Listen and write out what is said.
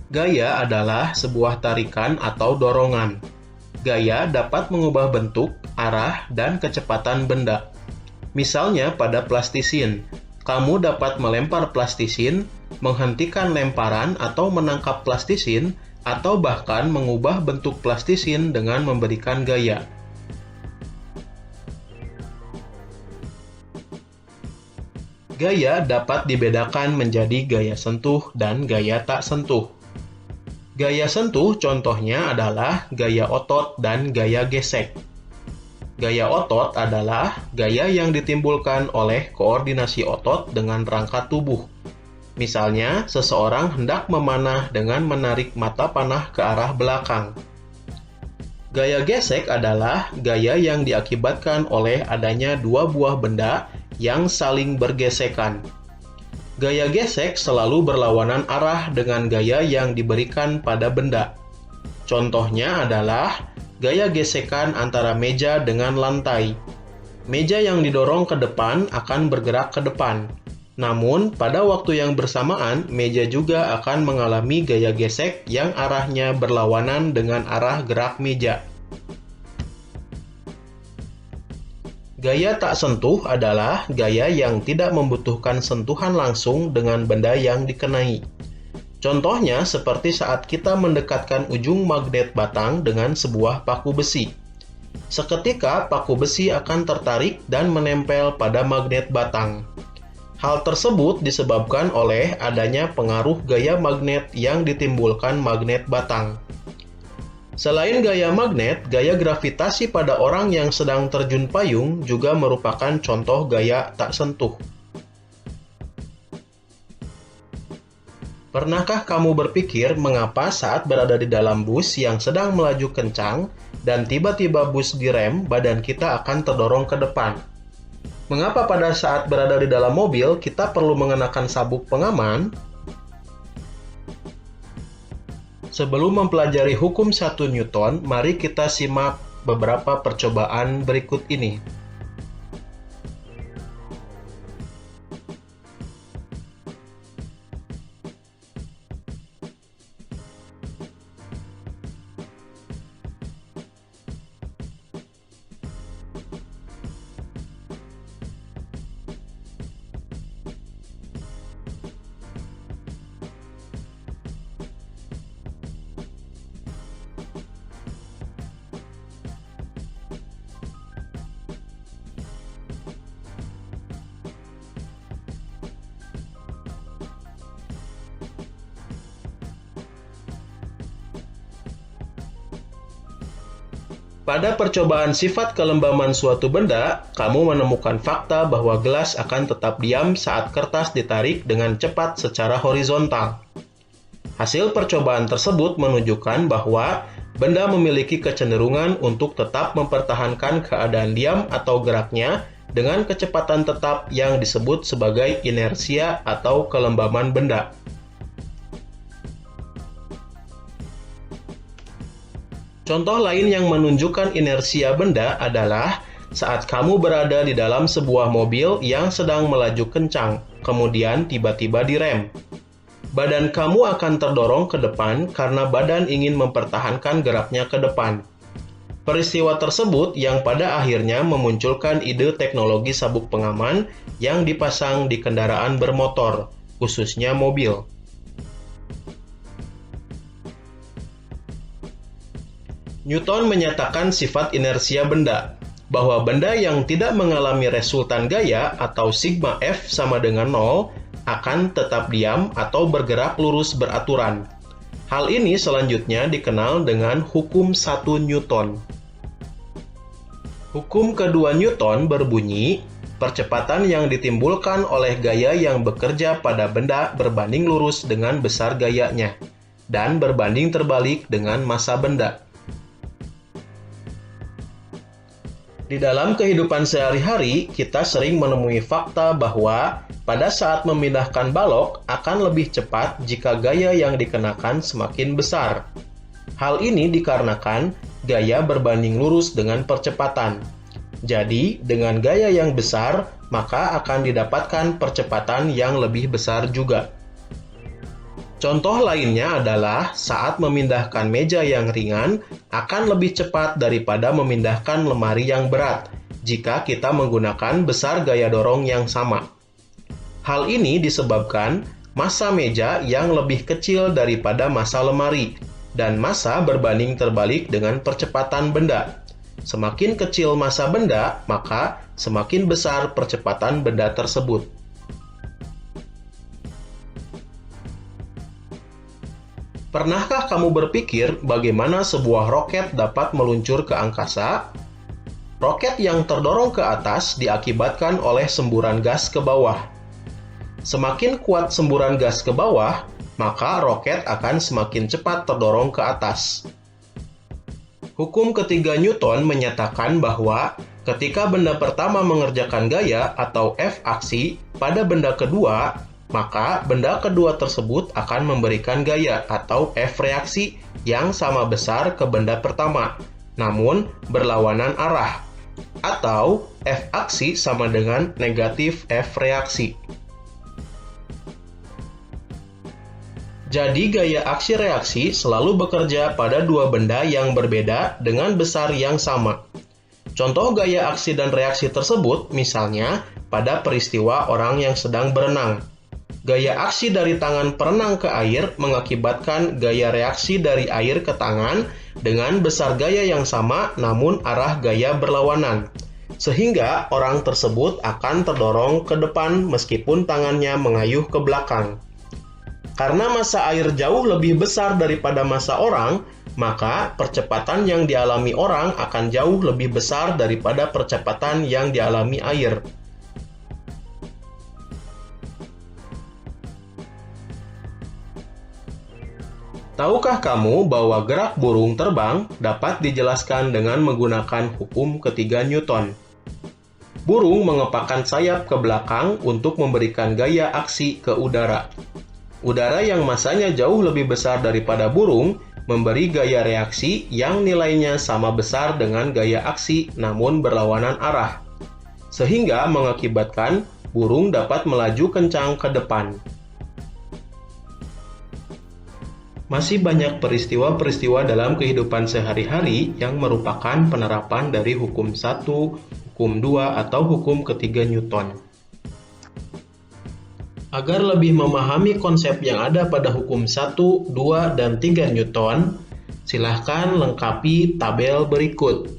Gaya adalah sebuah tarikan atau dorongan. Gaya dapat mengubah bentuk, arah, dan kecepatan benda. Misalnya pada plastisin, kamu dapat melempar plastisin, menghentikan lemparan atau menangkap plastisin, atau bahkan mengubah bentuk plastisin dengan memberikan gaya. Gaya dapat dibedakan menjadi gaya sentuh dan gaya tak sentuh. Gaya sentuh contohnya adalah gaya otot dan gaya gesek. Gaya otot adalah gaya yang ditimbulkan oleh koordinasi otot dengan rangka tubuh. Misalnya, seseorang hendak memanah dengan menarik mata panah ke arah belakang. Gaya gesek adalah gaya yang diakibatkan oleh adanya dua buah benda yang saling bergesekan. Gaya gesek selalu berlawanan arah dengan gaya yang diberikan pada benda. Contohnya adalah gaya gesekan antara meja dengan lantai. Meja yang didorong ke depan akan bergerak ke depan. Namun, pada waktu yang bersamaan, meja juga akan mengalami gaya gesek yang arahnya berlawanan dengan arah gerak meja. Gaya tak sentuh adalah gaya yang tidak membutuhkan sentuhan langsung dengan benda yang dikenai. Contohnya seperti saat kita mendekatkan ujung magnet batang dengan sebuah paku besi. Seketika paku besi akan tertarik dan menempel pada magnet batang. Hal tersebut disebabkan oleh adanya pengaruh gaya magnet yang ditimbulkan magnet batang. Selain gaya magnet, gaya gravitasi pada orang yang sedang terjun payung juga merupakan contoh gaya tak sentuh. Pernahkah kamu berpikir mengapa saat berada di dalam bus yang sedang melaju kencang dan tiba-tiba bus direm, badan kita akan terdorong ke depan? Mengapa pada saat berada di dalam mobil kita perlu mengenakan sabuk pengaman? Sebelum mempelajari hukum 1 Newton, mari kita simak beberapa percobaan berikut ini. Pada percobaan sifat kelembaman suatu benda, kamu menemukan fakta bahwa gelas akan tetap diam saat kertas ditarik dengan cepat secara horizontal. Hasil percobaan tersebut menunjukkan bahwa benda memiliki kecenderungan untuk tetap mempertahankan keadaan diam atau geraknya dengan kecepatan tetap yang disebut sebagai inersia atau kelembaman benda. Contoh lain yang menunjukkan inersia benda adalah saat kamu berada di dalam sebuah mobil yang sedang melaju kencang, kemudian tiba-tiba direm. Badan kamu akan terdorong ke depan karena badan ingin mempertahankan geraknya ke depan. Peristiwa tersebut yang pada akhirnya memunculkan ide teknologi sabuk pengaman yang dipasang di kendaraan bermotor, khususnya mobil. Newton menyatakan sifat inersia benda, bahwa benda yang tidak mengalami resultan gaya atau sigma F sama dengan 0 akan tetap diam atau bergerak lurus beraturan. Hal ini selanjutnya dikenal dengan hukum 1 Newton. Hukum kedua Newton berbunyi, percepatan yang ditimbulkan oleh gaya yang bekerja pada benda berbanding lurus dengan besar gayanya, dan berbanding terbalik dengan massa benda. Di dalam kehidupan sehari-hari, kita sering menemui fakta bahwa pada saat memindahkan balok akan lebih cepat jika gaya yang dikenakan semakin besar. Hal ini dikarenakan gaya berbanding lurus dengan percepatan. Jadi, dengan gaya yang besar, maka akan didapatkan percepatan yang lebih besar juga. Contoh lainnya adalah saat memindahkan meja yang ringan akan lebih cepat daripada memindahkan lemari yang berat jika kita menggunakan besar gaya dorong yang sama. Hal ini disebabkan massa meja yang lebih kecil daripada massa lemari, dan massa berbanding terbalik dengan percepatan benda. Semakin kecil massa benda, maka semakin besar percepatan benda tersebut. Pernahkah kamu berpikir bagaimana sebuah roket dapat meluncur ke angkasa? Roket yang terdorong ke atas diakibatkan oleh semburan gas ke bawah. Semakin kuat semburan gas ke bawah, maka roket akan semakin cepat terdorong ke atas. Hukum ketiga Newton menyatakan bahwa ketika benda pertama mengerjakan gaya atau F aksi pada benda kedua, maka benda kedua tersebut akan memberikan gaya atau F reaksi yang sama besar ke benda pertama, namun berlawanan arah, atau F aksi sama dengan negatif F reaksi. Jadi gaya aksi reaksi selalu bekerja pada dua benda yang berbeda dengan besar yang sama. Contoh gaya aksi dan reaksi tersebut misalnya pada peristiwa orang yang sedang berenang. Gaya aksi dari tangan perenang ke air mengakibatkan gaya reaksi dari air ke tangan dengan besar gaya yang sama namun arah gaya berlawanan. Sehingga orang tersebut akan terdorong ke depan meskipun tangannya mengayuh ke belakang. Karena massa air jauh lebih besar daripada massa orang, maka percepatan yang dialami orang akan jauh lebih besar daripada percepatan yang dialami air. Tahukah kamu bahwa gerak burung terbang dapat dijelaskan dengan menggunakan hukum ketiga Newton? Burung mengepakkan sayap ke belakang untuk memberikan gaya aksi ke udara. Udara yang massanya jauh lebih besar daripada burung memberi gaya reaksi yang nilainya sama besar dengan gaya aksi namun berlawanan arah, sehingga mengakibatkan burung dapat melaju kencang ke depan. Masih banyak peristiwa-peristiwa dalam kehidupan sehari-hari yang merupakan penerapan dari hukum 1, hukum 2, atau hukum ketiga Newton. Agar lebih memahami konsep yang ada pada hukum 1, 2, dan 3 Newton, silahkan lengkapi tabel berikut.